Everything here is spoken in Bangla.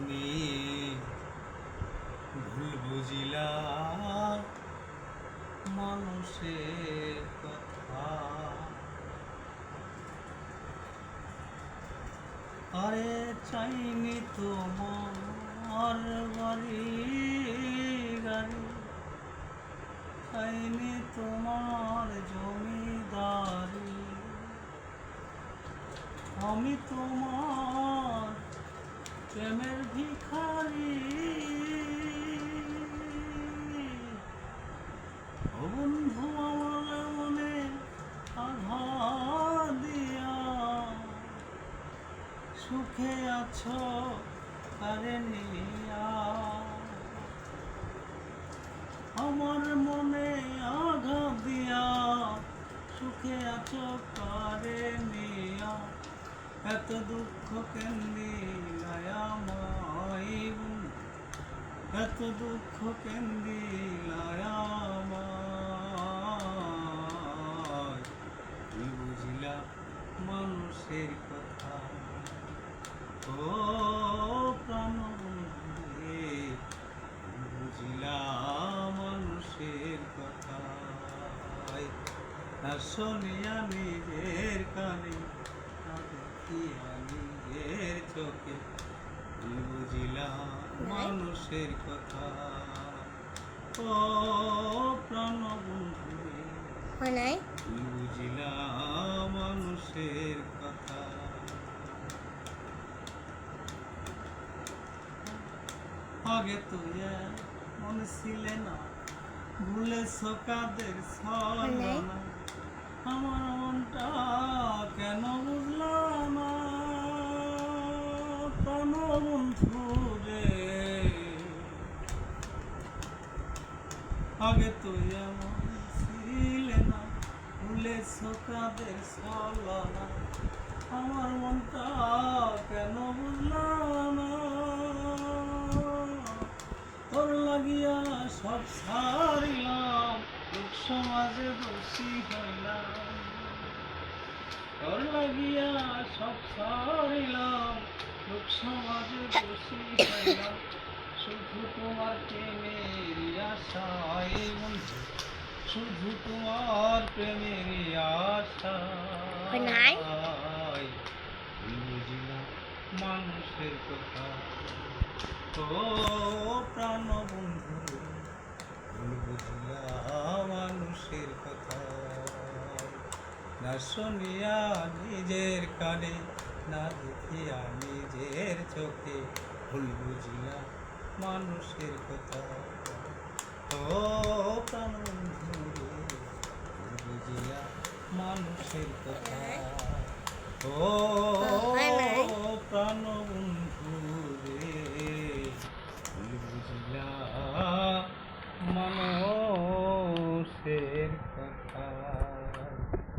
আমি ভুল বুঝিলা মানুষের কথা। আরে চাইনি তোমার বাড়ি গাড়ি, চাইনি তোমার জমিদারি, আমি তোমার প্রেমের ভিখারি। ও বন্ধু আমার মনে আঘাত দিয়া, সুখে আছো কারে নিয়া। আমার মনে আঘাত দিয়া, সুখে আছো কারে নিয়া। এত দুঃখ কেন দিলাই আমায়, এত দুঃখ কেন দিলাই আমায়। তুই বুঝিলা মানুষের কথা, ও প্রাণ বন্ধুরে, বুঝিলা মানুষের কথা। না শুনিয়া নিজের কানে, না দেখিয়া নিজের চোখে, তুই বুঝিলা মানুষের কথা। ও প্রাণ বন্ধুরে, তুই বুঝিলা মানুষের কথা। আগে তো মনে ছিলে না, ভুলেছো কাদের ছলনা। আমার মনটা কেন বুঝলা না প্রাণ বন্ধু রে। আগে তো এমন ছিলে না, ভুলেছো কাদের ছলনা। আমার মনটা কেন বুঝলা না, তোর লাগিয়া সব ছাড়িলাম, লোক সমাজে দোষী হইলাম। তোর লাগিয়া সব ছাড়িলাম, লোক সমাজে দোষী হইলাম। শুধু তোমার প্রেমের আশায় বন্ধু, শুধু তোমার প্রেমের আশায় বুঝিলাম মানুষের কথা। ও প্রাণ বন্ধু, ভুল বুঝিলা মানুষের কথা। না শুনিয়া নিজের কানে, না দেখিয়া নিজের চোখে, ভুল বুঝিলা মানুষের কথা। ও প্রাণ বন্ধু, ভুল বুঝিলা মানুষের কথা। ও